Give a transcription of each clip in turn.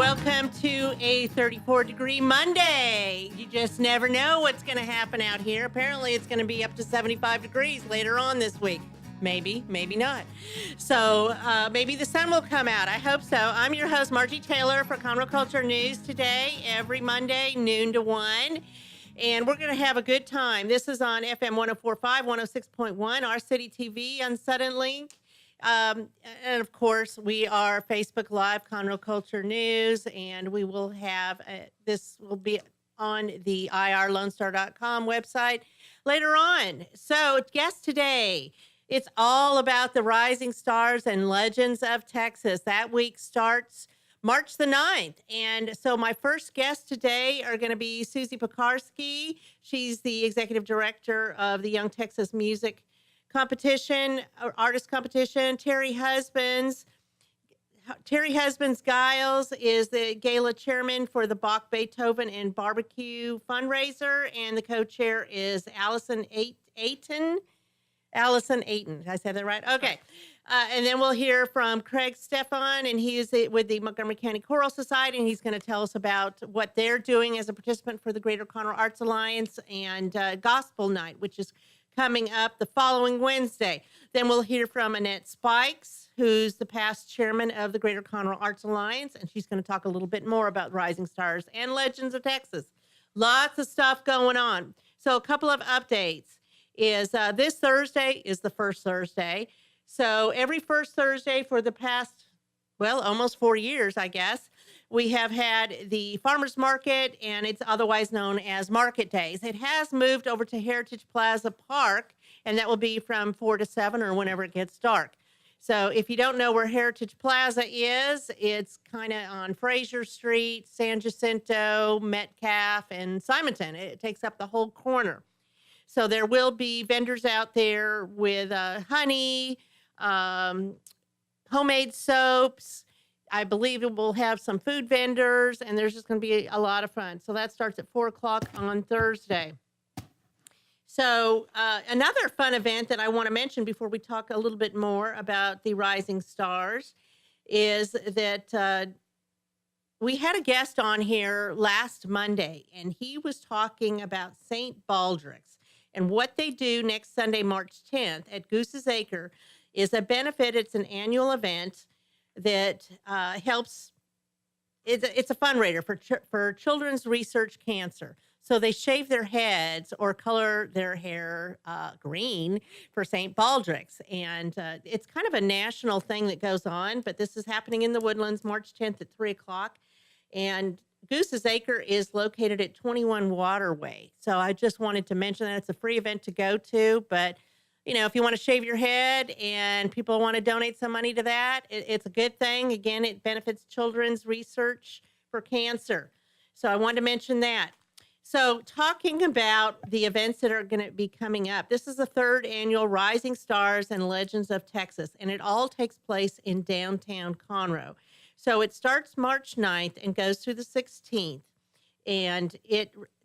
welcome to a 34-degree Monday. You just never know what's going to happen out here. Apparently, it's going to be up to 75 degrees later on this week. Maybe, maybe not. So maybe the sun will come out. I hope so. I'm your host, Margie Taylor, for Conroe Culture News today, every Monday, noon to 1. And we're going to have a good time. This is on FM 104.5, 106.1, our city TV on Sudden Link. And of course, we are Facebook Live, Conroe Culture News, and we will have, this will be on the irlonestar.com website later on. So guest today, it's all about the rising stars and legends of Texas. That week starts March the 9th. And so my first guests today are going to be Susie Pokorski. She's the executive director of the Young Texas Music Competition, artist competition. Terry Husbands Giles is the gala chairman for the Bach, Beethoven, and Barbecue fundraiser, and the co-chair is Allison Ayton. Did I say that right? Okay. And then we'll hear from Craig Stephan, and he is with the Montgomery County Choral Society, and he's going to tell us about what they're doing as a participant for the Greater Conroe Arts Alliance and Gospel Night, which is coming up the following Wednesday. Then we'll hear from Annette Spikes, who's the past chairman of the Greater Conroe Arts Alliance, and she's going to talk a little bit more about Rising Stars and Legends of Texas. Lots of stuff going on. So a couple of updates is this Thursday is the first Thursday. So every first Thursday for the past, well, almost 4 years, I guess, we have had the farmers market, and it's otherwise known as Market Days. It has moved over to Heritage Plaza Park, and that will be from 4 to 7 or whenever it gets dark. So if you don't know where Heritage Plaza is, it's kind of on Fraser Street, San Jacinto, Metcalf, and Simonton. It takes up the whole corner. So there will be vendors out there with honey, homemade soaps. I believe it will have some food vendors, and there's just going to be a lot of fun. So that starts at 4 o'clock on Thursday. So another fun event that I want to mention before we talk a little bit more about the Rising Stars is that we had a guest on here last Monday, and he was talking about St. Baldrick's. And what they do next Sunday, March 10th at Goose's Acre is a benefit. It's an annual event that helps. It's a fundraiser for children's research cancer. So they shave their heads or color their hair green for St. Baldrick's. And it's kind of a national thing that goes on, but this is happening in the Woodlands, March 10th at 3 o'clock. And Goose's Acre is located at 21 Waterway. So I just wanted to mention that it's a free event to go to, but you know, if you want to shave your head and people want to donate some money to that, it's a good thing. Again, it benefits children's research for cancer. So I wanted to mention that. So talking about the events that are going to be coming up, this is the third annual Rising Stars and Legends of Texas, and it all takes place in downtown Conroe. So it starts March 9th and goes through the 16th. And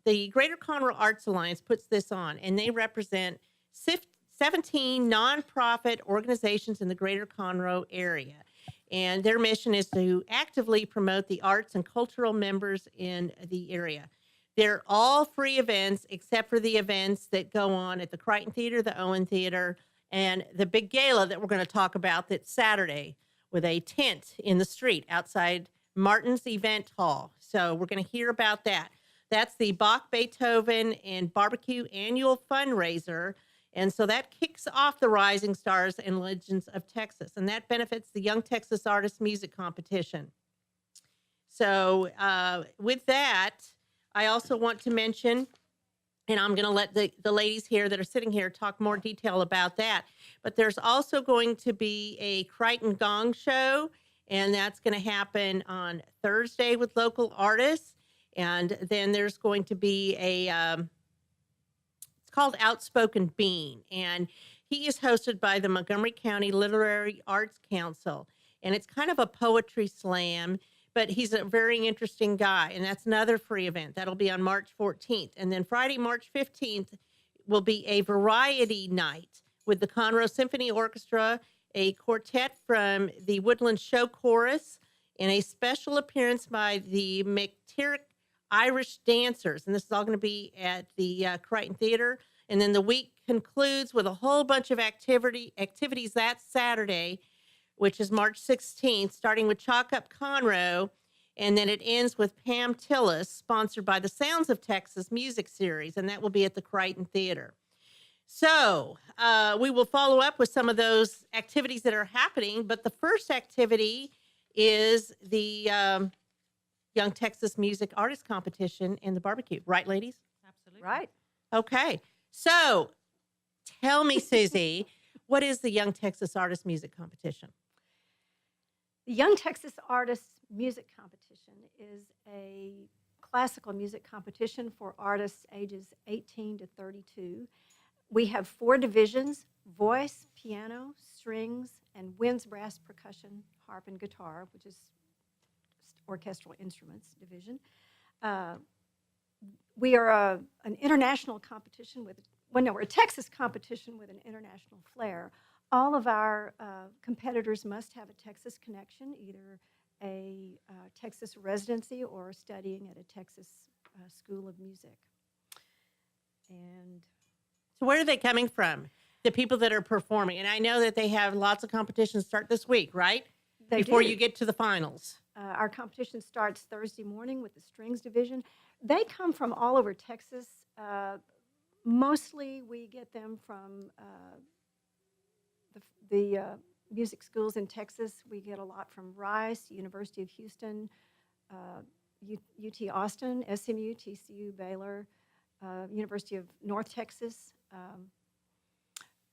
the Greater Conroe Arts Alliance puts this on, and they represent 17 nonprofit organizations in the Greater Conroe area. And their mission is to actively promote the arts and cultural members in the area. They're all free events except for the events that go on at the Crichton Theater, the Owen Theater, and the big gala that we're going to talk about that's Saturday with a tent in the street outside Martin's Event Hall. So we're going to hear about that. That's the Bach, Beethoven, and Barbecue annual fundraiser. And so that kicks off the Rising Stars and Legends of Texas, and that benefits the Young Texas Artist Music Competition. So with that, I also want to mention, and I'm going to let the ladies here that are sitting here talk more detail about that, but there's also going to be a Crichton Gong show, and that's going to happen on Thursday with local artists. And then there's going to be it's called Outspoken Bean, and he is hosted by the Montgomery County Literary Arts Council, and it's kind of a poetry slam, but he's a very interesting guy, and that's another free event. That'll be on March 14th. And then Friday, March 15th will be a variety night with the Conroe Symphony Orchestra, a quartet from the Woodland Show Chorus, and a special appearance by the McTierrick Irish Dancers. And this is all going to be at the Crichton Theater. And then the week concludes with a whole bunch of activities that Saturday, which is March 16th, starting with Chalk Up Conroe. And then it ends with Pam Tillis, sponsored by the Sounds of Texas music series. And that will be at the Crichton Theater. So we will follow up with some of those activities that are happening. But the first activity is the Young Texas Music Artist Competition and the barbecue. Right, ladies? Absolutely. Right. Okay. So tell me, Susie, what is the Young Texas Artist Music Competition? The Young Texas Artists Music Competition is a classical music competition for artists ages 18 to 32. We have 4 divisions: voice, piano, strings, and winds, brass, percussion, harp, and guitar, which is orchestral instruments division. We are an international competition we're a Texas competition with an international flair. All of our competitors must have a Texas connection, either a Texas residency or studying at a Texas school of music. And so where are they coming from? The people that are performing. And I know that they have lots of competitions start this week, right? Before you get to the finals. Our competition starts Thursday morning with the strings division. They come from all over Texas. Mostly we get them from the music schools in Texas. We get a lot from Rice, University of Houston, UT Austin, SMU, TCU, Baylor, University of North Texas,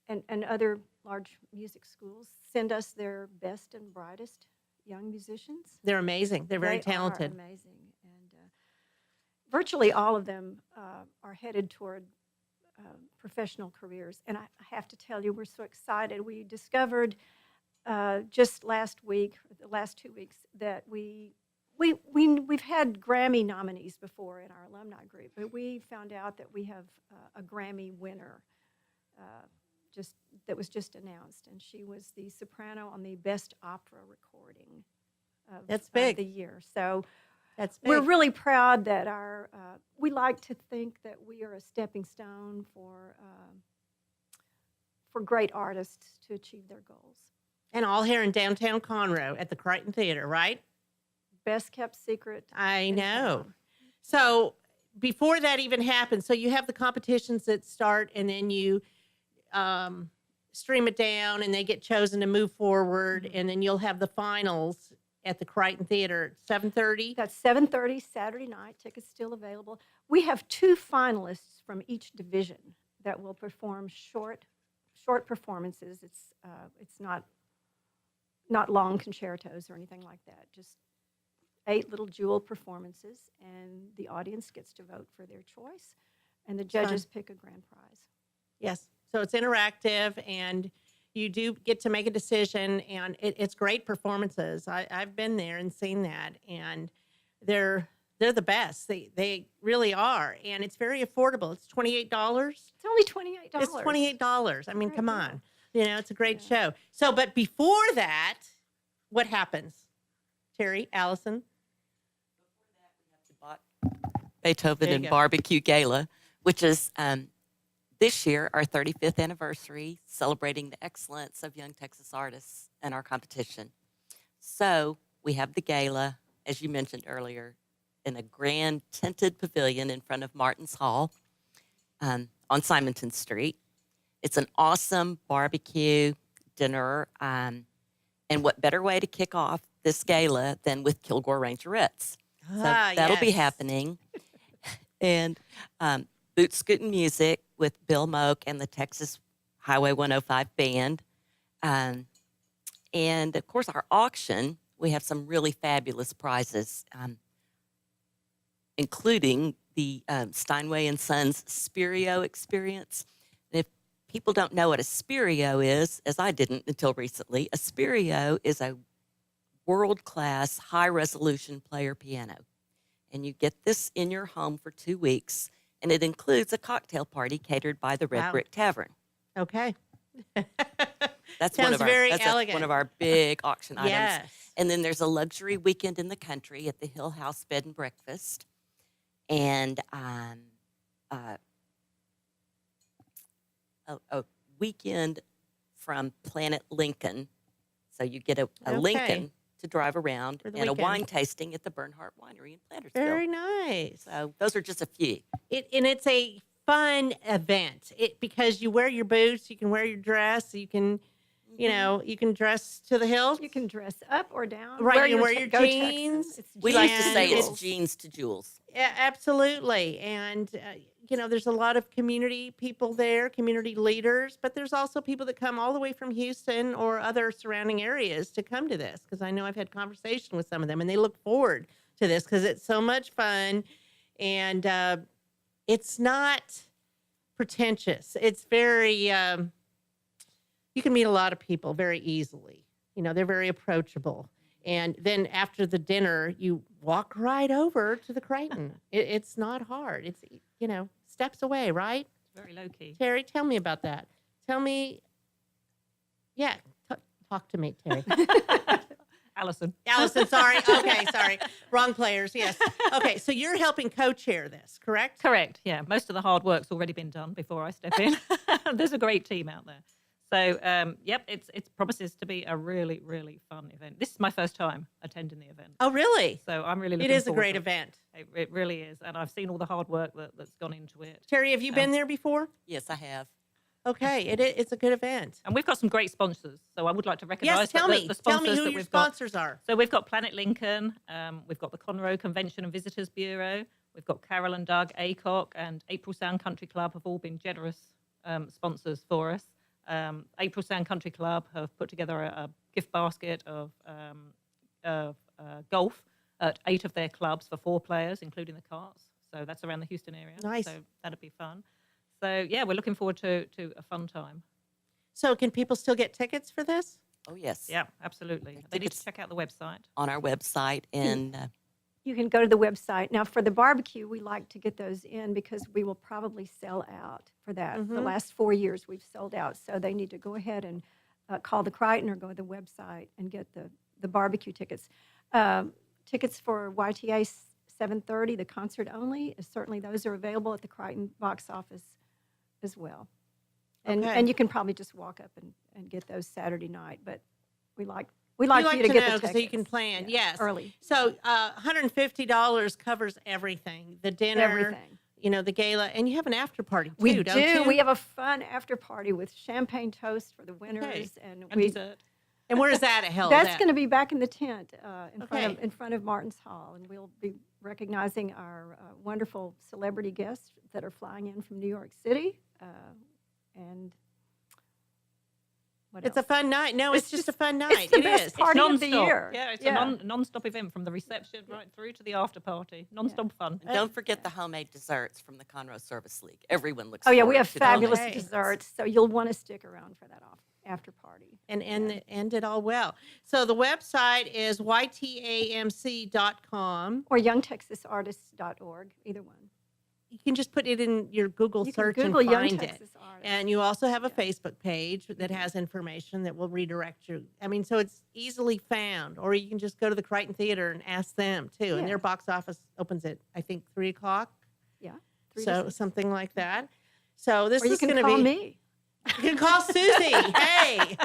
and other large music schools send us their best and brightest young musicians. They're amazing. They're very talented. They are amazing. And virtually all of them are headed toward professional careers. And I have to tell you, we're so excited. We discovered just last week, the last 2 weeks, that we've had Grammy nominees before in our alumni group, but we found out that we have a Grammy winner that was just announced, and she was the soprano on the Best Opera Recording of the year. So that's big. We're really proud that we like to think that we are a stepping stone for great artists to achieve their goals. And all here in downtown Conroe at the Crichton Theater, right? Best kept secret. I know. So before that even happens, so you have the competitions that start, and then you stream it down, and they get chosen to move forward, mm-hmm. and then you'll have the finals at the Crichton Theater at 7:30. That's 7:30 Saturday night. Tickets still available. We have 2 finalists from each division that will perform short performances. It's not long concertos or anything like that. Just 8 little jewel performances, and the audience gets to vote for their choice, and the judges pick a grand prize. Yes, so it's interactive, and you do get to make a decision, and it's great performances. I've been there and seen that, and they're the best. They really are, and it's very affordable. It's $28. It's only $28. It's $28. I mean, come on. It's a great show. So, but before that, what happens? Terry, Allison? Before that, we have the Beethoven and Barbecue Gala, which is this year our 35th anniversary, celebrating the excellence of young Texas artists and our competition. So we have the gala, as you mentioned earlier, in a grand tinted pavilion in front of Martin's Hall on Simonton Street. It's an awesome barbecue dinner, and what better way to kick off this gala than with Kilgore Rangerettes. So that'll be happening. And boot scooting music with Bill Moak and the Texas Highway 105 Band. And, of course, our auction, we have some really fabulous prizes, including the Steinway & Sons Spirio experience. And if people don't know what a Spirio is, as I didn't until recently, a Spirio is a world-class, high-resolution player piano. And you get this in your home for 2 weeks, and it includes a cocktail party catered by the Red Brick Tavern. Okay. That's Sounds very one elegant. of our big auction items. Yes. And then there's a luxury weekend in the country at the Hill House Bed and Breakfast, and a weekend from Planet Lincoln. So you get a Okay. Lincoln to drive around, For the and a weekend. wine tasting at the Bernhardt Winery in Plantersville. Very nice. So those are just a few. And it's a fun event. Because you wear your boots, you can wear your dress, you can, you can dress to the hilt. You can dress up or down. Right, you wear Te- your go Texans. jeans. It's We like to And say jewels. it's jeans to jewels. Yeah, absolutely. And, there's a lot of community people there, community leaders, but there's also people that come all the way from Houston or other surrounding areas to come to this, because I know I've had conversation with some of them, and they look forward to this because it's so much fun. And it's not pretentious. It's very, you can meet a lot of people very easily. They're very approachable. And then after the dinner, you walk right over to the Crichton. It's not hard. It's, steps away, right? Very low key. Terry, tell me about that. Tell me, talk to me, Terry. Allison. Allison, sorry. Okay, sorry. Wrong players, yes. Okay, so you're helping co-chair this, correct? Correct. Yeah. Most of the hard work's already been done before I step in. There's a great team out there. So, it promises to be a really, really fun event. This is my first time attending the event. Oh, really? So I'm really looking It is a forward great to it. event. It really is. And I've seen all the hard work that's gone into it. Terry, have you been there before? Yes, I have. Okay, it's a good event. And we've got some great sponsors. So I would like to recognise Yes, tell me. the Tell sponsors me who that your we've got. sponsors are. So we've got Planet Lincoln, we've got the Conroe Convention and Visitors Bureau, we've got Carol and Doug Aycock, and April Sound Country Club have all been generous sponsors for us. April Sound Country Club have put together a gift basket of golf at 8 of their clubs for 4 players, including the carts. So that's around the Houston area. Nice. So that'd be fun. So yeah, we're looking forward to a fun time. So can people still get tickets for this? Oh, yes. Yeah, absolutely. They think need to it's- check out the website. On our website, and You can go to the website. Now, for the barbecue, we like to get those in because we will probably sell out for that. The Mhm. last 4 years, we've sold out. So they need to go ahead and call the Crichton or go to the website and get the barbecue tickets. Tickets for YTA 7:30, the concert only, certainly those are available at the Crichton box office as well. And Okay. and you can probably just walk up and get those Saturday night. But we like You for you to get know the so you can tickets. plan. Yeah, Yes. early. So $150 covers everything. The dinner, Everything. the gala, and you have an after party too, We don't do. you? We have a fun after party with champagne toast for the winners, and And we. dessert. And where is that held? That's at? going to be back in the tent Okay. in front of Martin's Hall, and we'll be recognizing our wonderful celebrity guests that are flying in from New York City, and what It's a else? fun night. No, it's just a fun night. It's the It best is. party of the non-stop. year. Yeah, it's Yeah. a non-stop event from the reception right through to the after party. Non-stop fun. and don't forget the homemade desserts from the Conroe Service League. Everyone looks Oh yeah, we forward have to those. fabulous Okay. desserts, so you'll want to stick around for that after party. And end it all well. So the website is ytamc.com. Or youngtexasartists.org, either one. You can just put it in your Google You can search Google and Young find it. Texas Artists. And you also have a Yeah. Facebook page that has information that will redirect you. I mean, so it's easily found. Or you can just go to the Crichton Theater and ask them too. And Yeah. their box office opens at, I think, 3 o'clock. 3 to So 6. something like that. So this Or you is can going to call be. me. You can call Susie. Hey.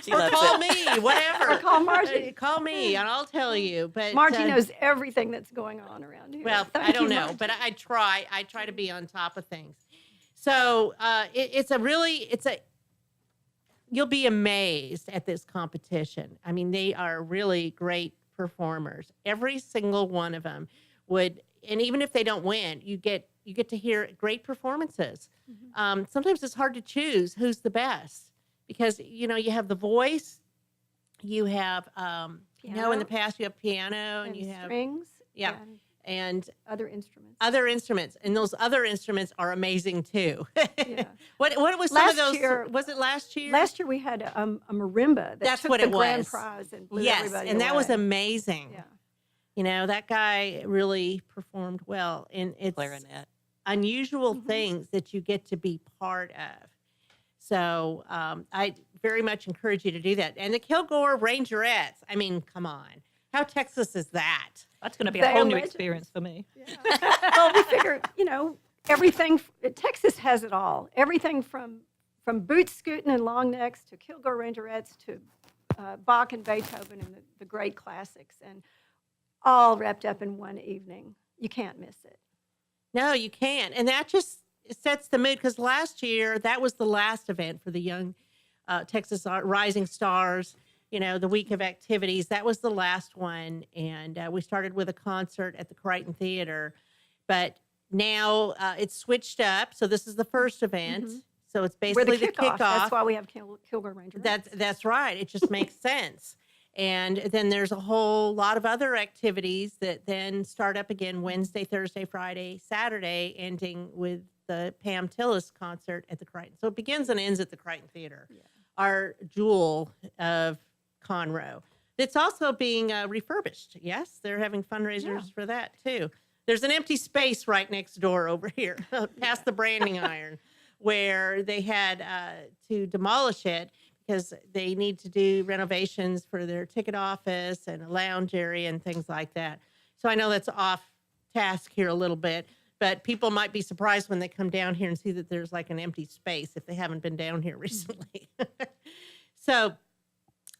She or loves call it. me, whatever. Or call Margie. Call me, and I'll tell you. But Margie knows everything that's going on around here. Well, Thank I don't you, know, Margie. but I try. I try to be on top of things. So you'll be amazed at this competition. I mean, they are really great performers. Every single one of them would, and even if they don't win, you get to hear great performances. Mm-hmm. Sometimes it's hard to choose who's the best because you have the voice, you have in Piano. the past you have piano and And you have strings. yeah. And and other instruments. other instruments, and those other instruments are amazing too. Yeah. What was some Last of those? year- Was it last year? Last year we had a marimba that That's took what the it grand was. prize and blew Yes, everybody and that was away. amazing. Yeah. That guy really performed well, and it's Clarinet. unusual Mhm. things that you get to be part of. So I very much encourage you to do that. And the Kilgore Rangerettes, I mean, come on. How Texas is that? That's going to be They a whole are new legends. experience for me. Well, we figure, everything. Texas has it all. Everything from boot scooting and long necks to Kilgore Rangerettes to Bach and Beethoven and the great classics, and all wrapped up in one evening. You can't miss it. No, you can't. And that just sets the mood, because last year, that was the last event for the young Texas Rising Stars, the week of activities. That was the last one. And we started with a concert at the Crichton Theater. But now it's switched up. So this is the first event. Mm-hmm. So it's We're basically the kickoff. kickoff. That's why we have Kilgore Rangerettes. That's right. It just makes sense. And then there's a whole lot of other activities that then start up again Wednesday, Thursday, Friday, Saturday, ending with the Pam Tillis concert at the Crichton. So it begins and ends at the Crichton Theater, our jewel of Conroe. It's also being refurbished. Yes, they're having fundraisers for that too. There's an empty space right next door over here, past the branding iron, where they had to demolish it because they need to do renovations for their ticket office and a lounge area and things like that. So I know that's off task here a little bit, but people might be surprised when they come down here and see that there's like an empty space if they haven't been down here recently. So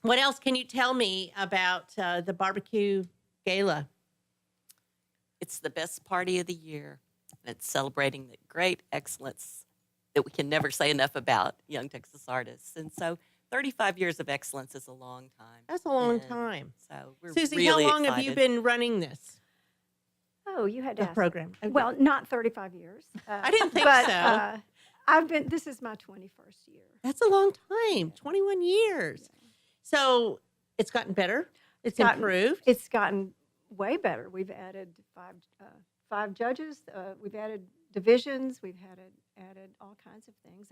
what else can you tell me about the barbecue gala? It's the best party of the year, and it's celebrating the great excellence that we can never say enough about young Texas artists. And so 35 years of excellence is a long time. That's a long And time. So we're Susie, really how long have you excited. been running this Oh, you had to ask. program? Well, not 35 years. I didn't think but, so. This is my 21st year. That's a long time, 21 years. So it's gotten better. It's improved. It's gotten way better. We've added five judges. We've added divisions. We've added all kinds of things.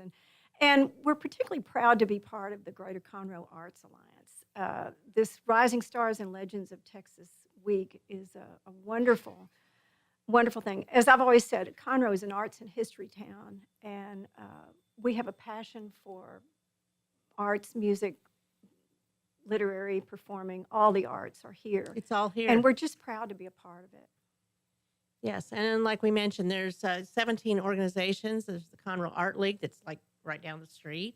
And we're particularly proud to be part of the Greater Conroe Arts Alliance. This Rising Stars and Legends of Texas Week is a wonderful, wonderful thing. As I've always said, Conroe is an arts and history town, and we have a passion for arts, music, literary, performing. All the arts are here. It's all here. And we're just proud to be a part of it. Yes, and like we mentioned, there's 17 organizations. There's the Conroe Art League that's like right down the street.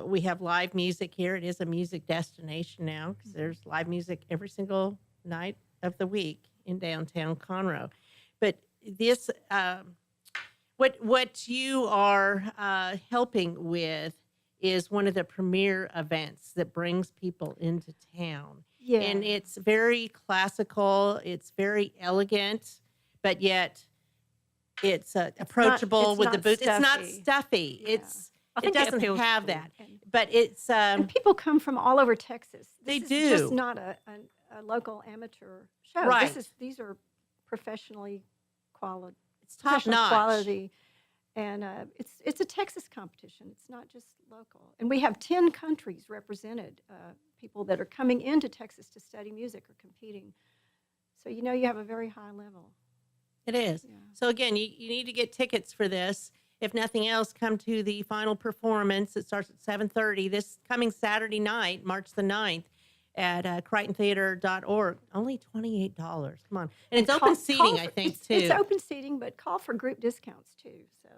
We have live music here. It is a music destination now because there's live music every single night of the week in downtown Conroe. But this, what you are helping with is one of the premier events that brings people into town. Yeah. And it's very classical. It's very elegant, but yet it's approachable it's with the not boots. It's not stuffy. stuffy. Yeah. I It think it doesn't appeals have to- that. But it's And people come from all over Texas. They This do. is just not a local amateur show. Right. These are professionally quality. it's top Professional notch. quality, and it's a Texas competition. It's not just local. And we have 10 countries represented. People that are coming into Texas to study music are competing. So you have a very high level. It is. Yeah. So again, you need to get tickets for this. If nothing else, come to the final performance. It starts at 7:30 this coming Saturday night, March the 9th, at CrichtonTheater.org. Only $28. Come on. And it's open seating, I think, too. It's open seating, but call for group discounts too. So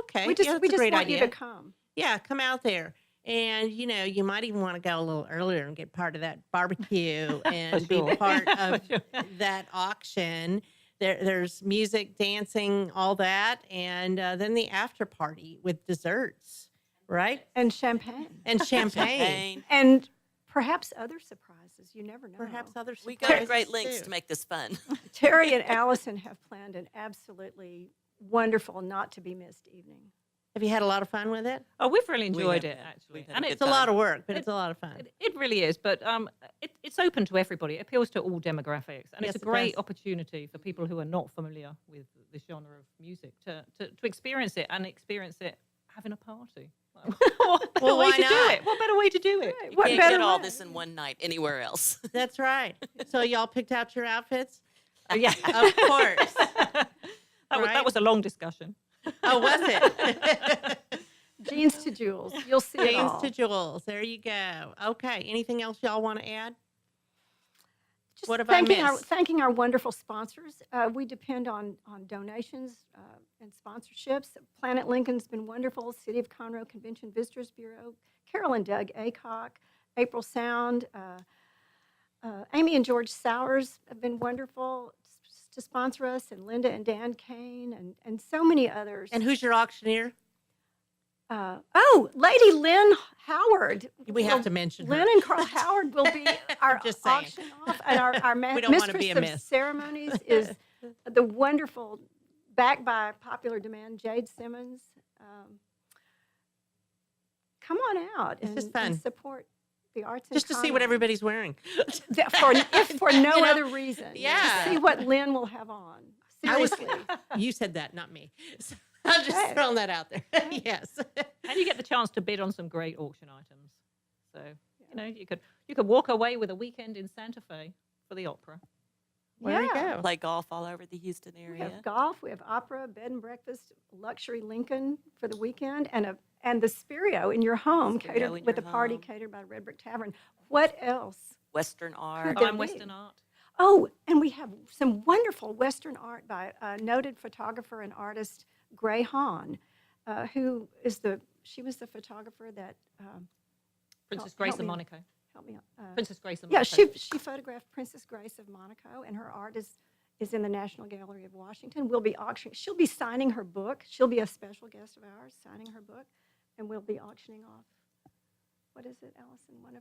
Okay. we just yeah, that's a great want idea. you to come. Yeah, come out there. And, you might even want to go a little earlier and get part of that barbecue and be sure. part of For sure. that auction. There's music, dancing, all that. And then the after party with desserts, right? And champagne. And champagne. Champagne. And perhaps other surprises. You never know. Perhaps other We go to surprises, great lengths too. to make this fun. Terry and Allison have planned an absolutely wonderful, not to be missed evening. Have you had a lot of fun with it? Oh, we've really We enjoyed have. it, actually. We've had And a it's It's a Good lot time. of work, but it's a lot of fun. It really is, but it's open to everybody. It appeals to all demographics, and Yes, it's a it great does. opportunity for people who are not familiar with this genre of music to experience it and experience it having a party. What better Well, way why to do not? it? What better way to do it? You What can't better get all way? this in one night anywhere else. That's right. So y'all picked out your outfits? Yeah, Of course. that Right? was a long discussion. Oh, was it? Beans to Jewels. You'll see it Beans all. to Jewels. There you go. Okay. Anything else y'all want to add? Just What have I missed? thanking our wonderful sponsors. We depend on donations and sponsorships. Planet Lincoln's been wonderful. City of Conroe Convention Visitors Bureau, Carol and Doug Aycock, April Sound, Amy and George Sowers have been wonderful to sponsor us, and Linda and Dan Kane, and so many others. And who's your auctioneer? Lady Lynn Howard. We have to mention her. Lynn and Carl Howard will be our Just saying. auction off, and our We don't wanna mistress be a of miss. ceremonies is the wonderful, backed by popular demand, Jade Simmons. Come on out It's and, just fun. and support the arts. in Just to see what Conroe. everybody's wearing. If for no You know, other reason. yeah. To see what Lynn will have on. I was- Seriously. You said that, not me. So I'm just Okay. throwing that out there. Yes. And you get the chance to bid on some great auction items. So, you could walk away with a weekend in Santa Fe for the opera. There you Yeah. go. Play golf all over the Houston We area. have golf, we have opera, bed and breakfast, luxury Lincoln for the weekend, and the Spirio in your home, Spirio catered in with your a party home. catered by Red Brick Tavern. What else? Western art. Could I'm be. Western Art. Oh, and we have some wonderful Western art by noted photographer and artist Gray Hahn, who is she was the photographer that Princess help Grace me of out. Monaco. helped me out. Princess Grace of Yeah, Monaco. she photographed Princess Grace of Monaco, and her art is in the National Gallery of Washington. We'll be auctioning. She'll be signing her book. She'll be a special guest of ours, signing her book, and we'll be auctioning off. What is it, Allison? One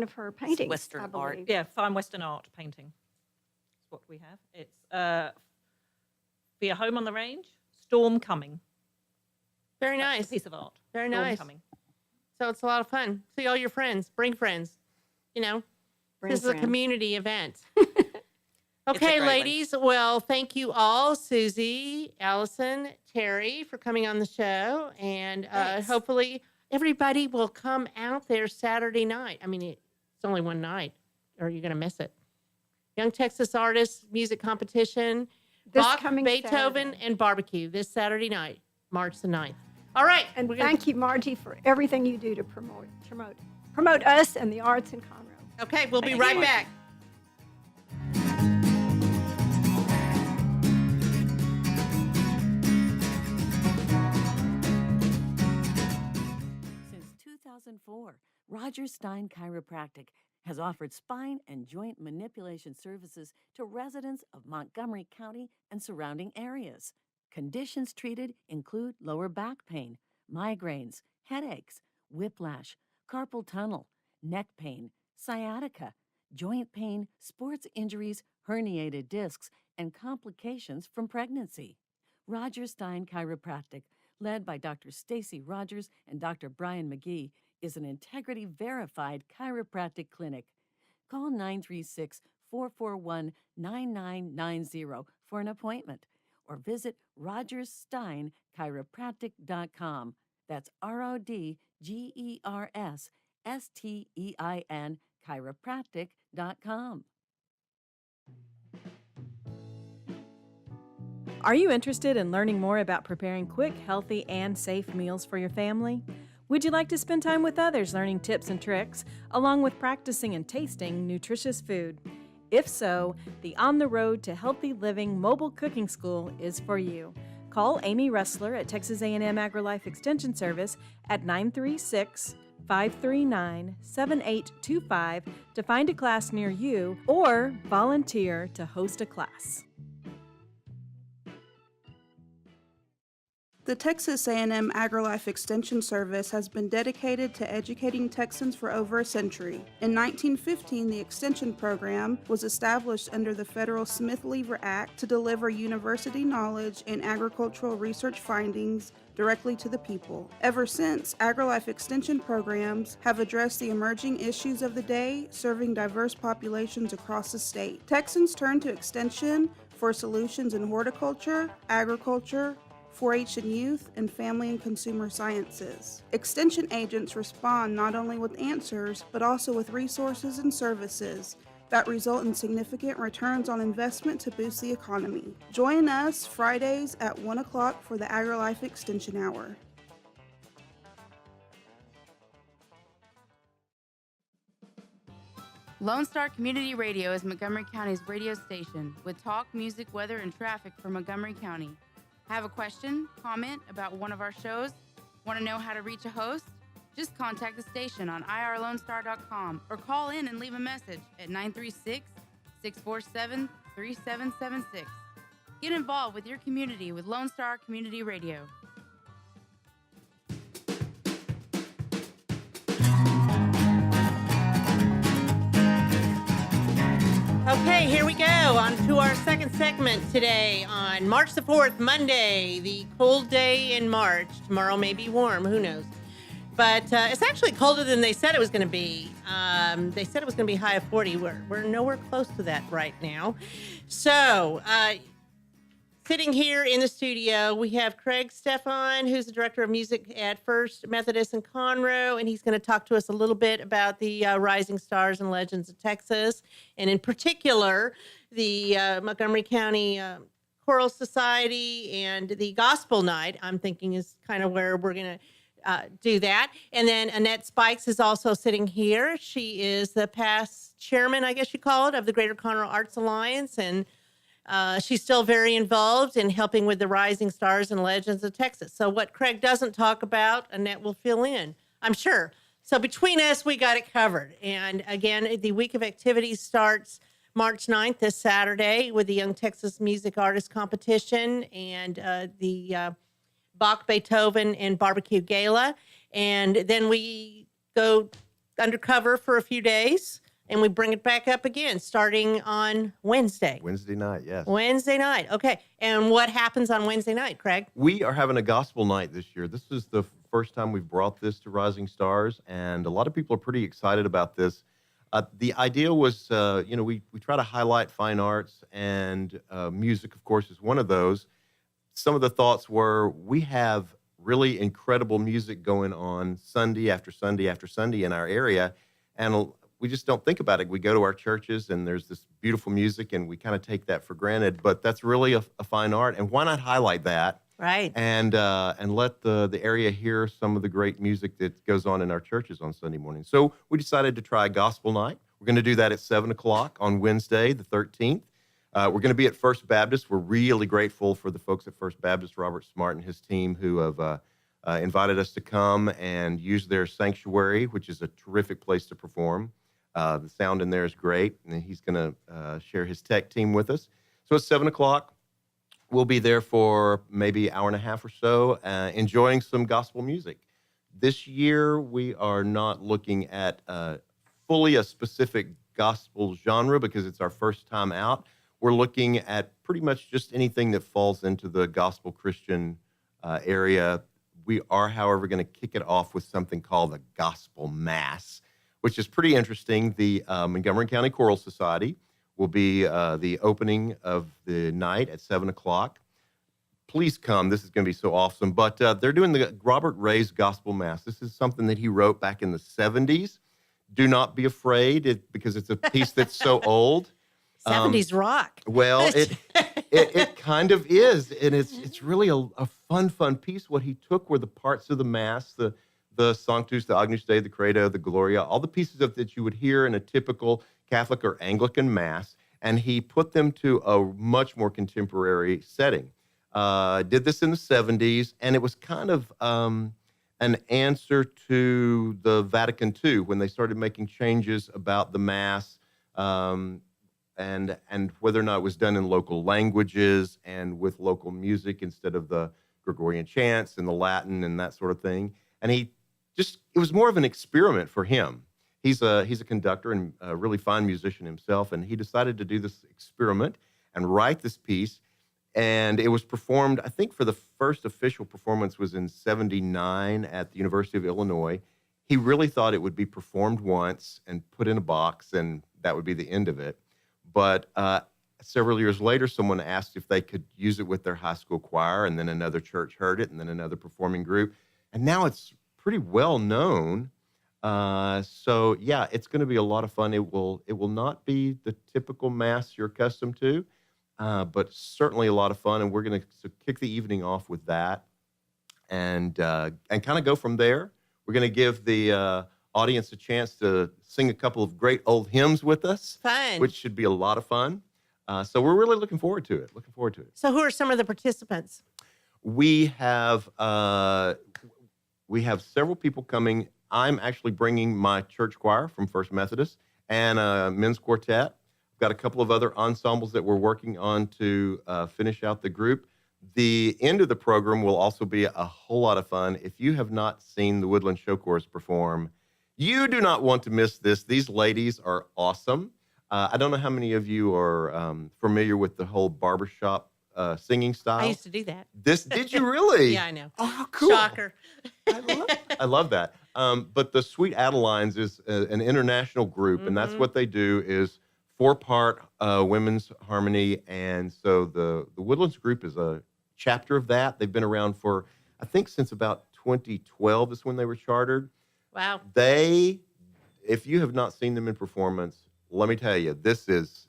of her paintings. Western I art. believe. Yeah, fine Western art painting. That's what we have. It's For Your Home on the Range, Storm Coming. Very That's nice. the piece of art. Very Storm nice. Coming. So it's a lot of fun. See all your friends. Bring friends. Bring This is a friends. community event. a Okay, great one. ladies. Well, thank you all, Susie, Allison, Terry, for coming on the show. And Thanks. hopefully everybody will come out there Saturday night. I mean, it's only one night, or you're going to miss it. Young Texas Artists Music Competition, This Bach, coming Beethoven, Saturday. and Barbecue this Saturday night, March the 9th. All right. And we're gonna- thank you, Margie, for everything you do to promote us and the arts in Conroe. Okay, we'll be Thank right you. back. Since 2004, Roger Stein Chiropractic has offered spine and joint manipulation services to residents of Montgomery County and surrounding areas. Conditions treated include lower back pain, migraines, headaches, whiplash, carpal tunnel, neck pain, sciatica, joint pain, sports injuries, herniated discs, and complications from pregnancy. Roger Stein Chiropractic, led by Dr. Stacy Rogers and Dr. Brian McGee, is an integrity-verified chiropractic clinic. Call 936-441-9990 for an appointment or visit rogerssteinchiropractic.com. That's RODGERSSTEIN chiropractic.com. Are you interested in learning more about preparing quick, healthy, and safe meals for your family? Would you like to spend time with others learning tips and tricks, along with practicing and tasting nutritious food? If so, the On the Road to Healthy Living Mobile Cooking School is for you. Call Amy Ressler at Texas A&M AgriLife Extension Service at 936-539-7825 to find a class near you or volunteer to host a class. The Texas A&M AgriLife Extension Service has been dedicated to educating Texans for over a century. In 1915, the Extension Program was established under the federal Smith-Lever Act to deliver university knowledge and agricultural research findings directly to the people. Ever since, AgriLife Extension programs have addressed the emerging issues of the day, serving diverse populations across the state. Texans turn to Extension for solutions in horticulture, agriculture, 4-H and youth, and family and consumer sciences. Extension agents respond not only with answers, but also with resources and services that result in significant returns on investment to boost the economy. Join us Fridays at 1 o'clock for the AgriLife Extension Hour. Lone Star Community Radio is Montgomery County's radio station with talk, music, weather, and traffic for Montgomery County. Have a question, comment about one of our shows? Want to know how to reach a host? Just contact the station on irlonestar.com or call in and leave a message at 936-647-3776. Get involved with your community with Lone Star Community Radio. Okay, here we go. On to our second segment today on March the 4th, Monday, the cold day in March. Tomorrow may be warm, who knows? But it's actually colder than they said it was going to be. They said it was going to be high of 40. We're nowhere close to that right now. So, sitting here in the studio, we have Craig Stephan, who's the director of music at First Methodist in Conroe, and he's going to talk to us a little bit about the Rising Stars and Legends of Texas, and in particular, the Montgomery County Choral Society and the Gospel Night, I'm thinking is kind of where we're going to do that. And then Annette Spikes is also sitting here. She is the past chairman, I guess you call it, of the Greater Conroe Arts Alliance, and she's still very involved in helping with the Rising Stars and Legends of Texas. So what Craig doesn't talk about, Annette will fill in, I'm sure. So between us, we got it covered. And again, the week of activities starts March 9th, this Saturday, with the Young Texas Music Artist Competition and the Bach, Beethoven, and Barbecue Gala. And then we go undercover for a few days. And we bring it back up again, starting on Wednesday. Wednesday night, yes. Wednesday night, okay. And what happens on Wednesday night, Craig? We are having a gospel night this year. This is the first time we've brought this to Rising Stars, and a lot of people are pretty excited about this. The idea was, we try to highlight fine arts, and music, of course, is one of those. Some of the thoughts were, we have really incredible music going on Sunday after Sunday after Sunday in our area, and we just don't think about it. We go to our churches and there's this beautiful music and we kind of take that for granted, but that's really a fine art. And why not highlight that? Right. And let the area hear some of the great music that goes on in our churches on Sunday morning. So we decided to try a gospel night. We're going to do that at 7 o'clock on Wednesday, the 13th. We're going to be at First Baptist. We're really grateful for the folks at First Baptist, Robert Smart and his team, who have invited us to come and use their sanctuary, which is a terrific place to perform. The sound in there is great, and he's going to share his tech team with us. So it's 7 o'clock. We'll be there for maybe an hour and a half or so, enjoying some gospel music. This year, we are not looking at fully a specific gospel genre because it's our first time out. We're looking at pretty much just anything that falls into the gospel Christian area. We are, however, going to kick it off with something called the Gospel Mass, which is pretty interesting. The Montgomery County Choral Society will be the opening of the night at 7 o'clock. Please come. This is going to be so awesome. But they're doing the Robert Ray's Gospel Mass. This is something that he wrote back in the 70s. Do not be afraid because it's a piece that's so old. 70s rock. Well, it kind of is. And it's really a fun piece. What he took were the parts of the Mass, the Sanctus, the Agnus Dei, the Credo, the Gloria, all the pieces that you would hear in a typical Catholic or Anglican Mass, and he put them to a much more contemporary setting. Did this in the 70s, and it was kind of an answer to the Vatican II when they started making changes about the Mass and whether or not it was done in local languages and with local music instead of the Gregorian chants and the Latin and that sort of thing. And it was more of an experiment for him. He's a conductor and a really fine musician himself, and he decided to do this experiment and write this piece. And it was performed, I think, for the first official performance was in 79 at the University of Illinois. He really thought it would be performed once and put in a box, and that would be the end of it. But several years later, someone asked if they could use it with their high school choir, and then another church heard it, and then another performing group. And now it's pretty well known. So yeah, it's going to be a lot of fun. It will not be the typical Mass you're accustomed to, but certainly a lot of fun. And we're going to kick the evening off with that, and kind of go from there. We're going to give the audience a chance to sing a couple of great old hymns with us, Fun. which should be a lot of fun. So we're really looking forward to it. So who are some of the participants? We have several people coming. I'm actually bringing my church choir from First Methodist and a men's quartet. We've got a couple of other ensembles that we're working on to finish out the group. The end of the program will also be a whole lot of fun. If you have not seen the Woodland Show Chorus perform, you do not want to miss this. These ladies are awesome. I don't know how many of you are familiar with the whole barbershop singing style. I used to do that. Did you really? Yeah, I know. Oh, cool. Shocker. I love that. But the Sweet Adelines is an international group, and that's what they do is 4-part women's harmony. And so the Woodlands group is a chapter of that. They've been around for, I think, since about 2012 is when they were chartered. Wow. If you have not seen them in performance, let me tell you, this is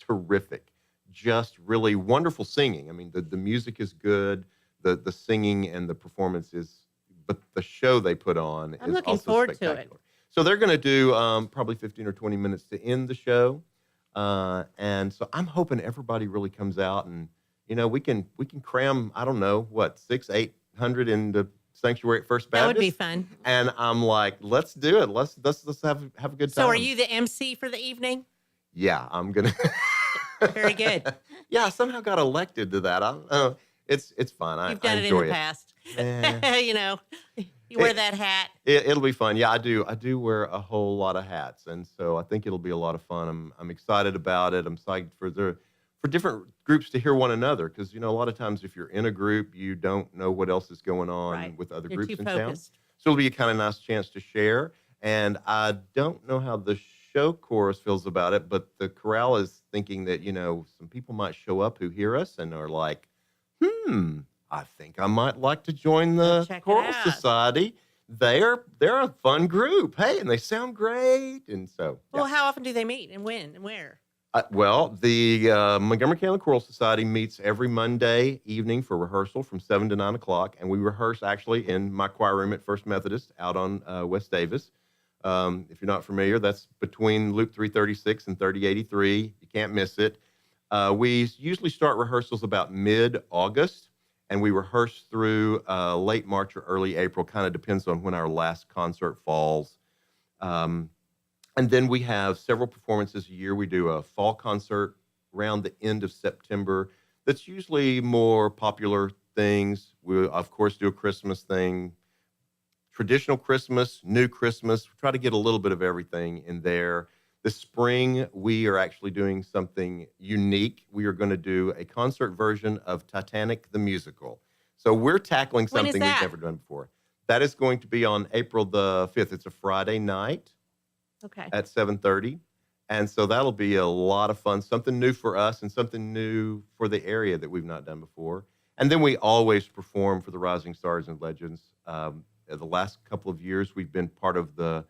terrific. Just really wonderful singing. I mean, the music is good, the singing and the performance is, but the show they put on I'm is looking also forward to spectacular. it. So they're going to do probably 15 or 20 minutes to end the show. And so I'm hoping everybody really comes out and, we can cram, I don't know, 600-800 in the sanctuary at First Baptist. That would be fun. And I'm like, let's do it. Let's have a good time. So are you the MC for the evening? Yeah, I'm gonna. Very good. Yeah, I somehow got elected to that. It's fun. You've done I it in enjoy the past. Eh. You wear that hat. It'll be fun. Yeah, I do wear a whole lot of hats, and so I think it'll be a lot of fun. I'm excited about it. I'm excited for different groups to hear one another, because a lot of times if you're in a group, you don't know what else is going on Right. with other You're groups too in town. focused. So it'll be a kind of nice chance to share. And I don't know how the show chorus feels about it, but the chorale is thinking that some people might show up who hear us and are like, I think I might like to join the Check it choral out. society. They're a fun group. Hey, and they sound great. And so, yeah. Well, how often do they meet and when and where? The Montgomery County Choral Society meets every Monday evening for rehearsal from 7 to 9 o'clock, and we rehearse actually in my choir room at First Methodist out on West Davis. If you're not familiar, that's between Loop 336 and 3083. You can't miss it. We usually start rehearsals about mid-August, and we rehearse through late March or early April. Kind of depends on when our last concert falls. And then we have several performances a year. We do a fall concert around the end of September. That's usually more popular things. We, of course, do a Christmas thing, traditional Christmas, new Christmas. We try to get a little bit of everything in there. This spring, we are actually doing something unique. We are going to do a concert version of Titanic the Musical. So we're tackling When is something we've that? never done before. That is going to be on April the 5th. It's a Friday night Okay. at 7:30. And so that'll be a lot of fun, something new for us and something new for the area that we've not done before. And then we always perform for the Rising Stars and Legends. The last couple of years, we've been part of the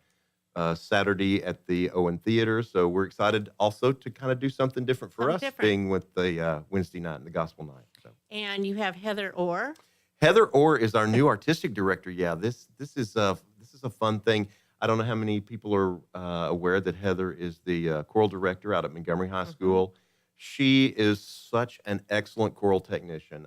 Saturday at the Owen Theater. So we're excited also to kind of do something different for Something us, different. being with the Wednesday night and the gospel night. So. And you have Heather Orr. Heather Orr is our new artistic director. Yeah, this is a fun thing. I don't know how many people are aware that Heather is the choral director out at Montgomery High School. She is such an excellent choral technician.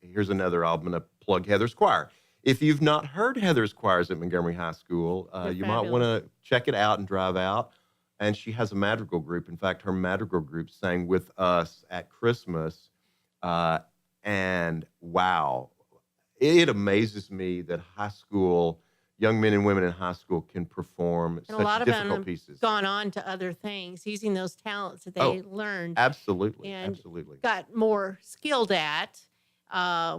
Here's another, I'm going to plug Heather's choir. If you've not heard Heather's choirs at Montgomery High School, you might want to check it out and drive out. And she has a madrigal group. In fact, her madrigal group sang with us at Christmas. And wow, it amazes me that high school, young men and women in high school can perform And a lot such of them difficult have pieces. gone on to other things, using those talents that they Oh, learned, Absolutely, And absolutely. got more skilled at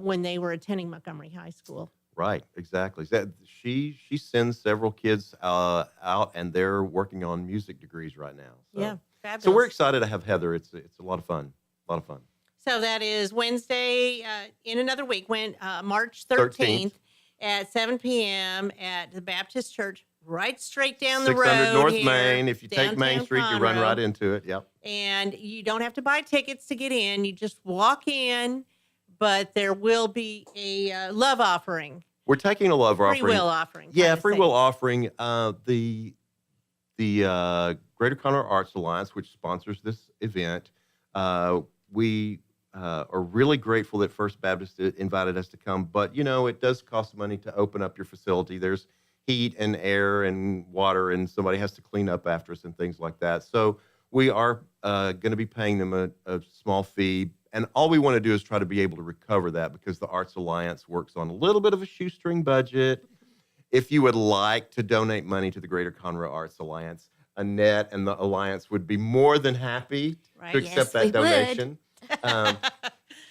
when they were attending Montgomery High School. Right, exactly. She sends several kids out, and they're working on music degrees right now. So. Yeah, fabulous. So we're excited to have Heather. It's a lot of fun. A lot of fun. So that is Wednesday in another week, March 13th at 7 p.m. at the Baptist Church, right straight down the 600 road North here, Main. If you take Main downtown Street, you run Conroe. right into it. Yep. And you don't have to buy tickets to get in. You just walk in, but there will be a love offering We're taking a lot of our Free will offering. Yeah, kinda free say. will offering. The Greater Conroe Arts Alliance, which sponsors this event, we are really grateful that First Baptist invited us to come. But, you know, it does cost money to open up your facility. There's heat and air and water, and somebody has to clean up after us and things like that. So we are going to be paying them a small fee. And all we want to do is try to be able to recover that, because the Arts Alliance works on a little bit of a shoestring budget. If you would like to donate money to the Greater Conroe Arts Alliance, Annette and the Alliance would be more than happy Right. to accept Yes, that we would. donation.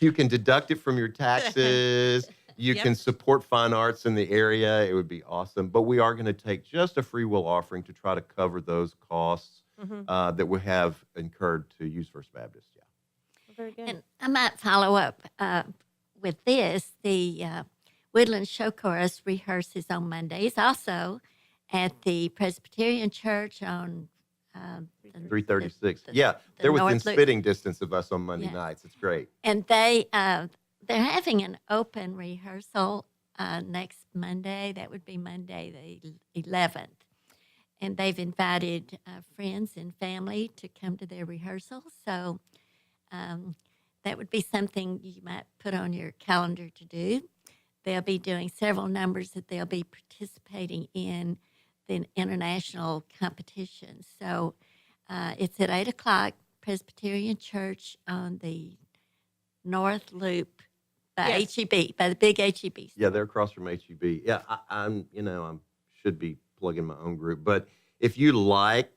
You can deduct it from your taxes. You Yep. can support fine arts in the area. It would be awesome. But we are going to take just a free will offering to try to cover those costs Mhm. that we have incurred to use First Baptist. Yeah. Very good. And I might follow up with this. The Woodland Show Chorus rehearses on Mondays, also at the Presbyterian Church on 336. the- Yeah, the they're within North Loop. spitting distance of us on Monday Yeah. nights. It's great. And they're having an open rehearsal next Monday. That would be Monday the 11th. And they've invited friends and family to come to their rehearsal. So that would be something you might put on your calendar to do. They'll be doing several numbers that they'll be participating in the international competition. So it's at 8 o'clock, Presbyterian Church on the North Loop by Yes. HEB, by the big HEB. Yeah, they're across from HEB. Yeah, I'm, you know, I should be plugging my own group. But if you like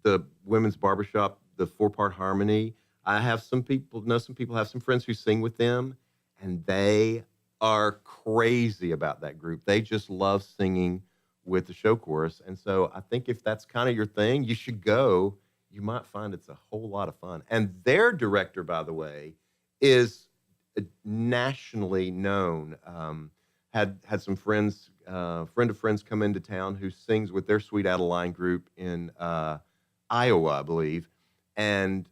the women's barbershop, the 4-part harmony, I have some people, have some friends who sing with them, and they are crazy about that group. They just love singing with the show chorus. And so I think if that's kind of your thing, you should go. You might find it's a whole lot of fun. And their director, by the way, is nationally known. Had some friends, friend of friends come into town who sings with their Sweet Adeline group in Iowa, I believe. And,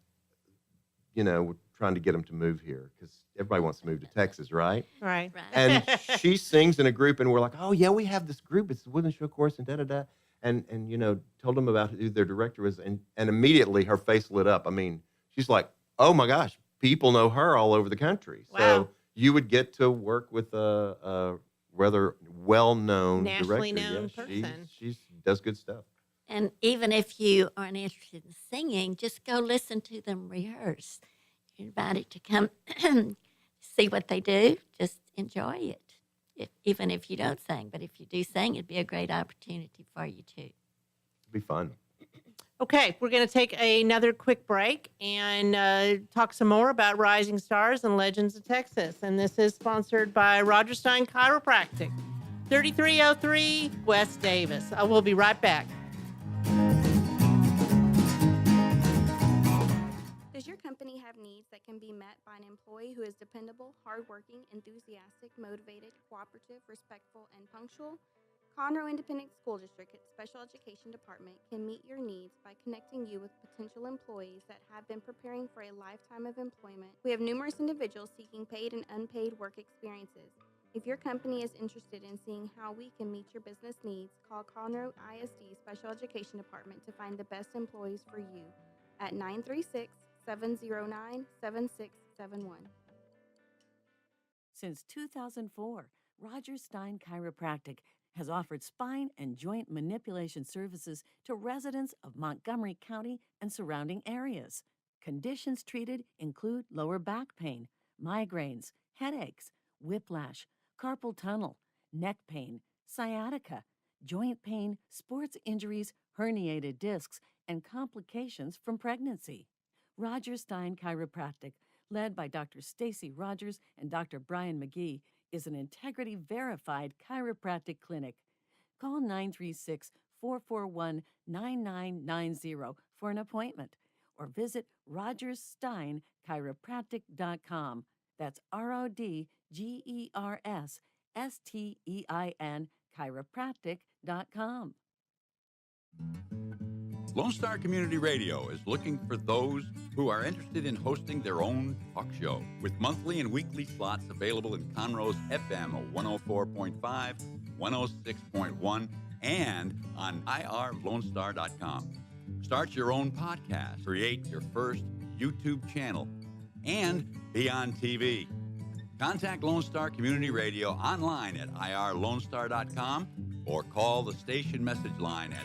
you know, we're trying to get them to move here because everybody wants to move to Texas, right? Right. Right. And she sings in a group, and we're like, oh, yeah, we have this group. It's the Woodland Show Chorus and da-da-da. And you know, told them about who their director was, and immediately her face lit up. I mean, she's like, oh, my gosh, people know her all over the country. Wow. So you would get to work with a rather well-known Nationally director. known Yeah, person. She does good stuff. And even if you aren't interested in singing, just go listen to them rehearse. You're invited to come see what they do. Just enjoy it, even if you don't sing. But if you do sing, it'd be a great opportunity for you too. It'd be fun. Okay, we're going to take another quick break and talk some more about Rising Stars and Legends of Texas. And this is sponsored by Roger Stein Chiropractic, 3303 West Davis. I will be right back. Does your company have needs that can be met by an employee who is dependable, hardworking, enthusiastic, motivated, cooperative, respectful, and punctual? Conroe Independent School District Special Education Department can meet your needs by connecting you with potential employees that have been preparing for a lifetime of employment. We have numerous individuals seeking paid and unpaid work experiences. If your company is interested in seeing how we can meet your business needs, call Conroe ISD Special Education Department to find the best employees for you at 936-709-7671. Since 2004, Roger Stein Chiropractic has offered spine and joint manipulation services to residents of Montgomery County and surrounding areas. Conditions treated include lower back pain, migraines, headaches, whiplash, carpal tunnel, neck pain, sciatica, joint pain, sports injuries, herniated discs, and complications from pregnancy. Roger Stein Chiropractic, led by Dr. Stacy Rogers and Dr. Brian McGee, is an integrity-verified chiropractic clinic. Call 936-441-9990 for an appointment or visit rogerssteinchiropractic.com. That's RODGERSSTEIN chiropractic.com. Lone Star Community Radio is looking for those who are interested in hosting their own talk show with monthly and weekly slots available in Conroe's FM 104.5, 106.1, and on irlonestar.com. Start your own podcast, create your first YouTube channel, and be on TV. Contact Lone Star Community Radio online at irlonestar.com or call the station message line at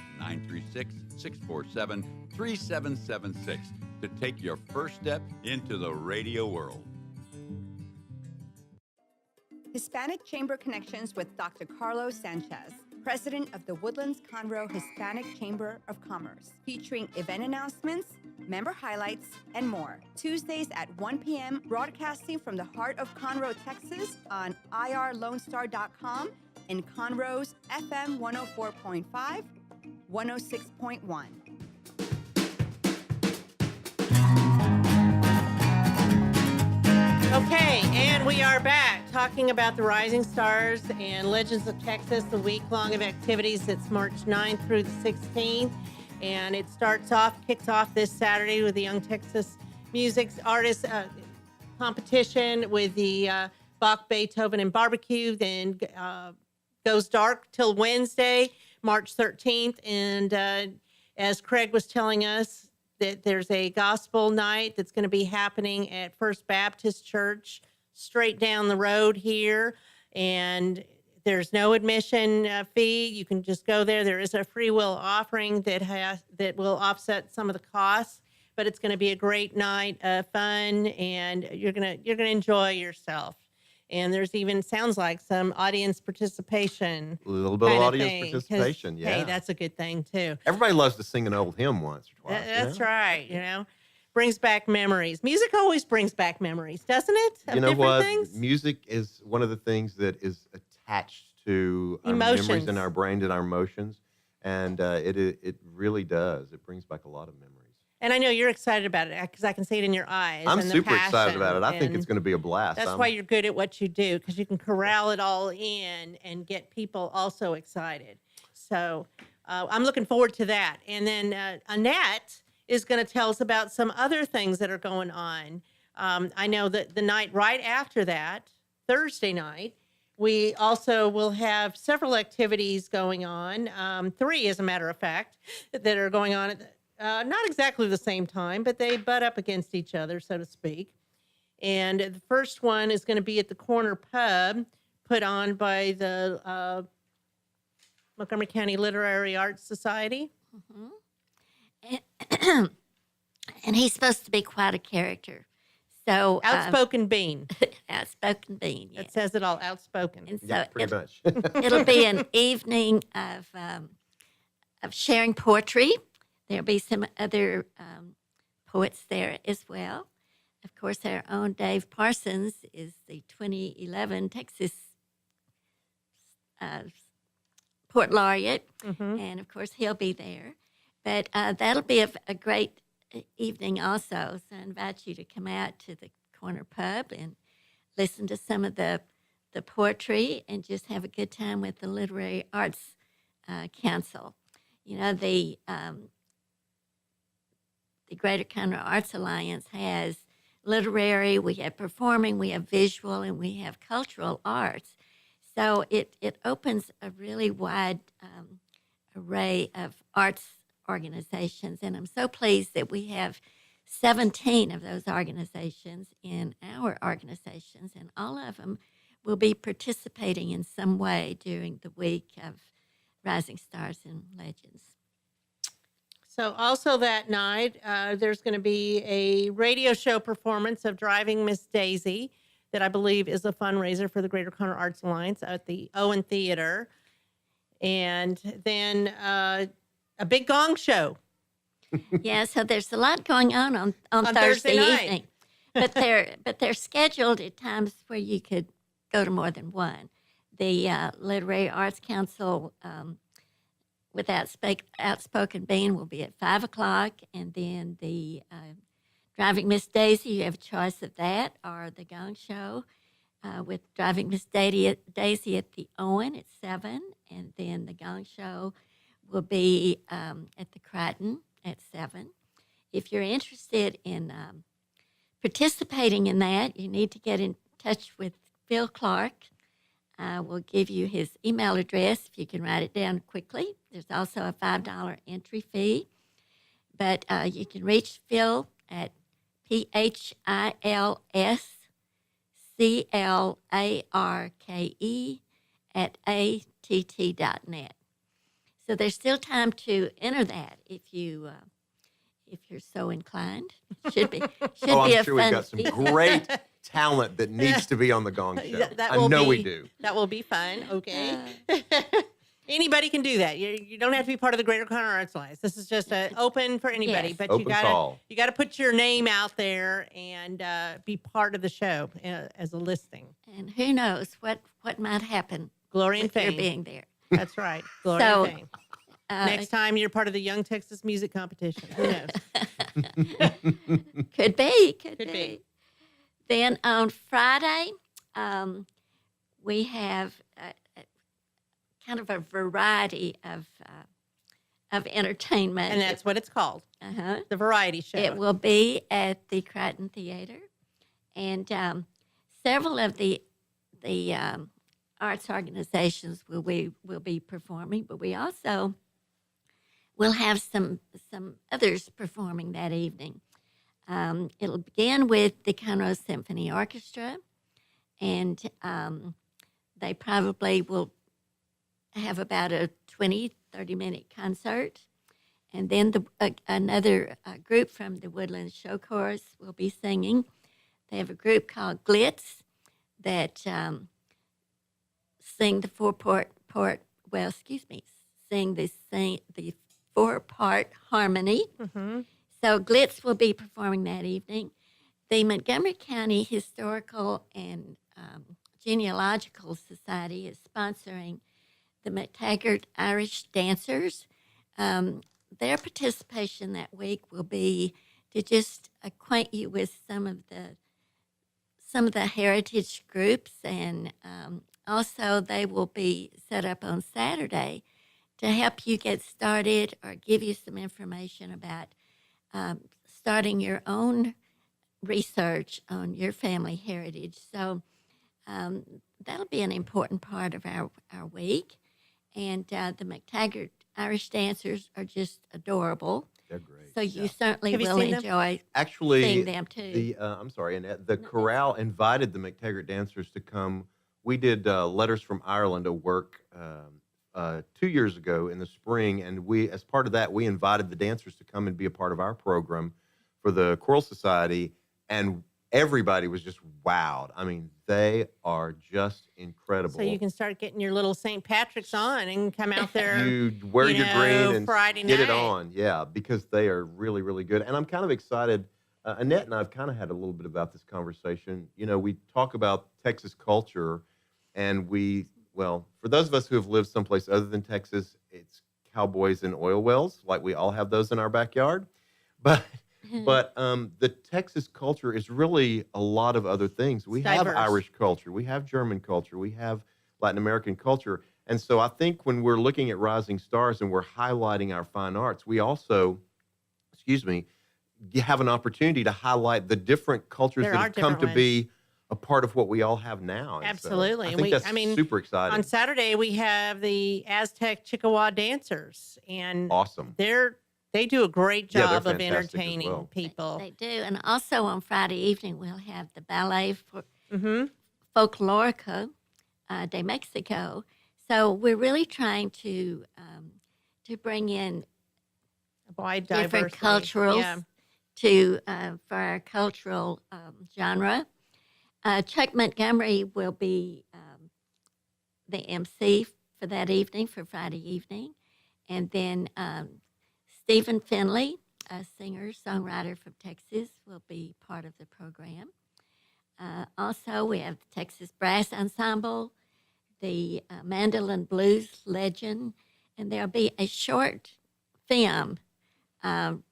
936-647-3776 to take your first step into the radio world. Hispanic Chamber Connections with Dr. Carlos Sanchez, President of the Woodlands Conroe Hispanic Chamber of Commerce, featuring event announcements, member highlights, and more. Tuesdays at 1 p.m., broadcasting from the heart of Conroe, Texas on irlonestar.com and Conroe's FM 104.5, 106.1. Okay, and we are back talking about the Rising Stars and Legends of Texas, the week-long of activities. It's March 9th through the 16th, and it kicks off this Saturday with the Young Texas Music Artists competition with the Bach, Beethoven, and Barbecue. Then goes dark till Wednesday, March 13th, and as Craig was telling us, that there's a gospel night that's going to be happening at First Baptist Church straight down the road here. And there's no admission fee. You can just go there. There is a free will offering that will offset some of the costs, but it's going to be a great night of fun, and you're going to enjoy yourself. And there's even, sounds like, some audience participation. A little bit of audience thing, 'cause, participation, yeah. Hey, that's a good thing, too. Everybody loves to sing an old hymn once or twice. That's right, Brings back memories. Music always brings back mememories, doesn't it? Of You know different what? things? Music is one of the things that is attached to our memories Emotions. in our brain and our emotions. And it really does. It brings back a lot of memories. And I know you're excited about it because I can see it in your eyes. I'm and the super excited passion, about it. I think it's and going to be a blast. That's why you're good at what you do, because you can corral it all in and get people also excited. So I'm looking forward to that. And then Annette is going to tell us about some other things that are going on. I know that the night right after that, Thursday night, we also will have several activities going on, 3 as a matter of fact, that are going on at not exactly the same time, but they butt up against each other, so to speak. And the first one is going to be at the Corner Pub, put on by the Montgomery County Literary Arts Society. Mm-hmm. And he's supposed to be quite a character. So Outspoken Bean. Outspoken Bean, yes. It says it all, outspoken. And so Yeah, pretty much. it'll be an evening of sharing poetry. There'll be some other poets there as well. Of course, our own Dave Parsons is the 2011 Texas Poet Laureate, and of course, he'll be there. But that'll be a great evening also, so I invite you to come out to the Corner Pub and listen to some of the poetry and just have a good time with the Literary Arts Council. The Greater Conroe Arts Alliance has literary, we have performing, we have visual, and we have cultural arts. So it opens a really wide array of arts organizations, and I'm so pleased that we have 17 of those organizations in our organizations, and all of them will be participating in some way during the week of Rising Stars and Legends. So also that night, there's going to be a radio show performance of Driving Miss Daisy that I believe is a fundraiser for the Greater Conroe Arts Alliance at the Owen Theater. And then a big gong show. Yeah, so there's a lot going on Thursday Thursday night. evening. But they're scheduled at times where you could go to more than one. The Literary Arts Council with Outspoken Bean will be at 5 o'clock, and then the Driving Miss Daisy, you have a choice of that, or the Gong Show with Driving Miss Daisy at the Owen at 7, and then the Gong Show will be at the Crichton at 7. If you're interested in participating in that, you need to get in touch with Phil Clark. We'll give you his email address if you can write it down quickly. There's also a $5 entry fee. But you can reach Phil at philsclarke@att.net. So there's still time to enter that if you're so inclined. Should be I'm a sure we've fun got some great talent that needs to be on the Gong Show. We do. That will be fun. Okay. Anybody can do that. You don't have to be part of the Greater Conroe Arts Alliance. This is just open for anybody. Yes. But Open you gotta call. put your name out there and be part of the show as a listing. And who knows what might happen Glory and with your fame. being there. That's right. Glory So, and fame. Next time you're part of the Young Texas Music Competition. Who knows? Could be. Could be. Then on Friday, we have kind of a variety of entertainment. And that's what it's called. Uh-huh. The variety show. It will be at the Crichton Theater, and several of the arts organizations will be performing, but we also will have some others performing that evening. It'll begin with the Conroe Symphony Orchestra, and they probably will have about a 20-30-minute concert. And then another group from the Woodlands Show Chorus will be singing. They have a group called Glitz that sing the the 4-part harmony. Mm-hmm. So Glitz will be performing that evening. The Montgomery County Historical and Genealogical Society is sponsoring the McTaggart Irish Dancers. Their participation that week will be to just acquaint you with some of the heritage groups, and also they will be set up on Saturday to help you get started or give you some information about starting your own research on your family heritage. So that'll be an important part of our week. And the McTaggart Irish dancers are just adorable. They're great. So you certainly Have you will seen them? enjoy Actually, seeing them too. I'm sorry, Annette. The chorale invited the McTaggart dancers to come. We did Letters from Ireland, a work 2 years ago in the spring, and we, as part of that, we invited the dancers to come and be a part of our program for the Choral Society, and everybody was just wowed. I mean, they are just incredible. So you can start getting your little St. Patrick's on and come out there. You wear your green and Friday get it night. on, yeah, because they are really, really good. And I'm kind of excited. Annette and I have kind of had a little bit about this conversation. You know, we talk about Texas culture, and for those of us who have lived someplace other than Texas, it's cowboys and oil wells, like we all have those in our backyard. But the Texas culture is really a lot of other things. We have diverse. Irish culture, we have German culture, we have Latin American culture. And so I think when we're looking at Rising Stars and we're highlighting our fine arts, we also, you have an opportunity to highlight the different cultures There that are have come to different be a part of what we all have now. And so Absolutely. I And think we- that's I mean, super exciting. On Saturday, we have the Aztec Chickasaw dancers, and Awesome. they do a great Yeah, they're job of fantastic as entertaining well. people. They do. And also on Friday evening, we'll have the Ballet Mm-hmm. Folklorica de Mexico. So we're really trying to bring in Wide different diversity. culturals Yeah. for our cultural genre. Chuck Montgomery will be the MC for that evening, for Friday evening. And then Stephan Finley, a singer-songwriter from Texas, will be part of the program. Also, we have the Texas Brass Ensemble, the Mandolin Blues Legend, and there'll be a short film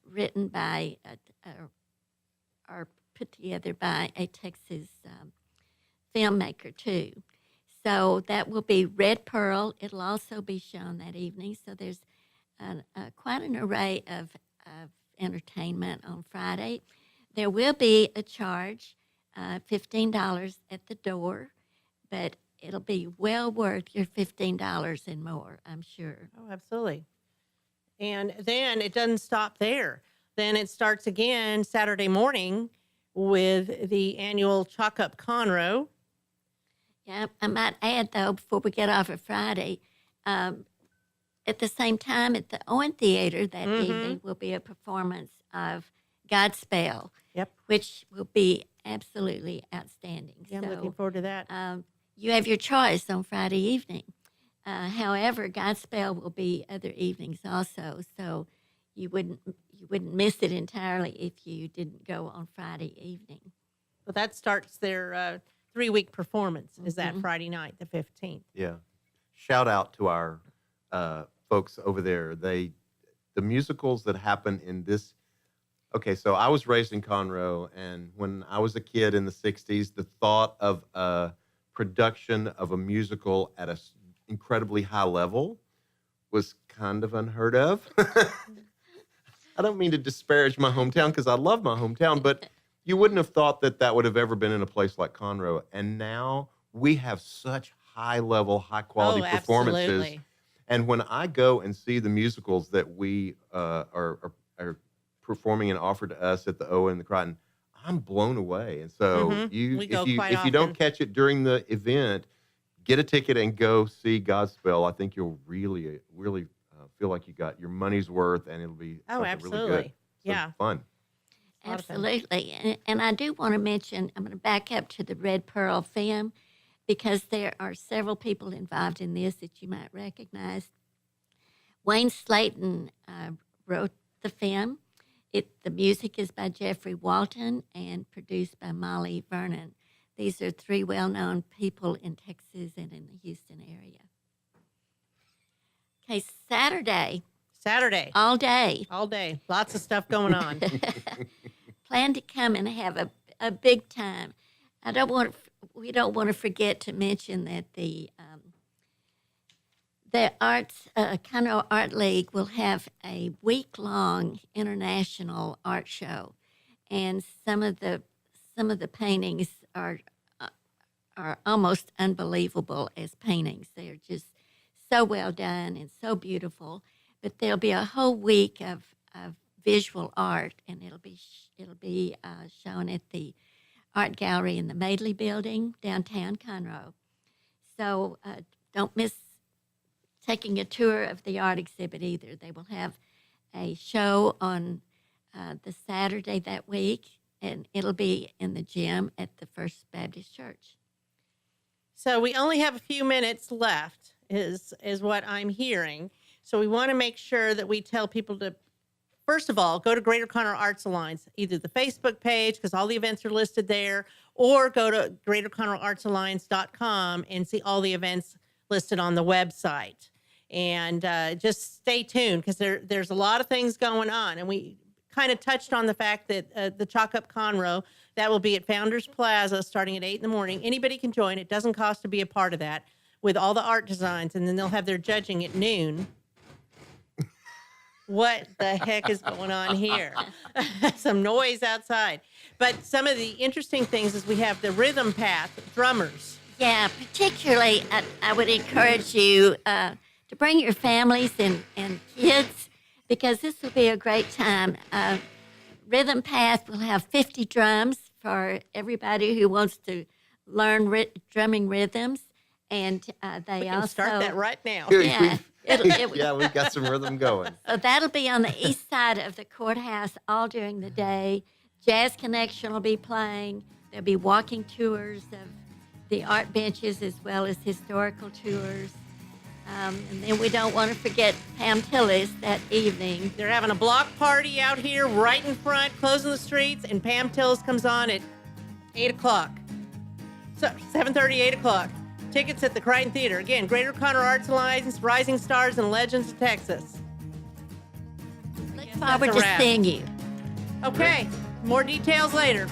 written by or put together by a Texas filmmaker too. So that will be Red Pearl. It'll also be shown that evening. So there's quite an array of of entertainment on Friday. There will be a charge, $15 at the door, but it'll be well worth your $15 and more, I'm sure. Oh, absolutely. And then it doesn't stop there. Then it starts again Saturday morning with the annual Chalk Up Conroe. Yeah, I might add, though, before we get off of Friday, at the same time at the Owen Theater that evening will be a performance of Godspell, which will be absolutely outstanding. Yeah, I'm looking forward to that. You have your choice on Friday evening. However, Godspell will be other evenings also, so you wouldn't miss it entirely if you didn't go on Friday evening. Well, that starts their 3-week performance. Is that Friday night, the 15th? Yeah. Shout out to our folks over there. The musicals that happen in this. Okay, so I was raised in Conroe, and when I was a kid in the 60s, the thought of a production of a musical at an incredibly high level was kind of unheard of. I don't mean to disparage my hometown because I love my hometown, but you wouldn't have thought that that would have ever been in a place like Conroe. And now we have such high-level, high-quality performances. Absolutely. And when I go and see the musicals that we are performing and offered to us at the Owen and the Crichton, I'm blown away. And so if you don't catch it during the event, get a ticket and go see Godspell. I think you'll really feel like you got your money's worth, and it'll be really good. So fun. Absolutely. And I do want to mention, I'm going to back up to the Red Pearl film because there are several people involved in this that you might recognize. Wayne Slayton wrote the film. The music is by Jeffrey Walton and produced by Molly Vernon. These are 3 well-known people in Texas and in the Houston area. Okay, Saturday. All day. Lots of stuff going on. Plan to come and have a big time. We don't want to forget to mention that the Conroe Art League will have a week-long international art show, and some of the paintings are almost unbelievable as paintings. They are just so well done and so beautiful. But there'll be a whole week of visual art, and it'll be shown at the Art Gallery in the Madeley Building, downtown Conroe. So don't miss taking a tour of the art exhibit either. They will have a show on the Saturday that week, and it'll be in the gym at the First Baptist Church. So we only have a few minutes left, is what I'm hearing. So we want to make sure that we tell people to, first of all, go to Greater Conroe Arts Alliance, either the Facebook page, because all the events are listed there, or go to GreaterConroeArtsAlliance.com and see all the events listed on the website. And just stay tuned, because there's a lot of things going on. And we kind of touched on the fact that the Chalk Up Conroe, that will be at Founders Plaza starting at 8 in the morning. Anybody can join. It doesn't cost to be a part of that, with all the art designs, and then they'll have their judging at noon. What the heck is going on here? Some noise outside. But some of the interesting things is we have the Rhythm Path drummers. Yeah, particularly I would encourage you to bring your families and kids, because this will be a great time. Rhythm Path will have 50 drums for everybody who wants to learn drumming rhythms. And they we can also start that right now. Yeah. Yeah, we've got some rhythm going. So that'll be on the east side of the courthouse all during the day. Jazz Connection will be playing. There'll be walking tours of the art benches as well as historical tours. And then we don't want to forget Pam Tillis that evening. They're having a block party out here right in front, closing the streets, and Pam Tillis comes on at 8 o'clock. So 7:30, 8 o'clock. Tickets at the Crichton Theater. Again, Greater Conroe Arts Alliance, Rising Stars and Legends of Texas. Look forward to seeing you. Okay, more details later.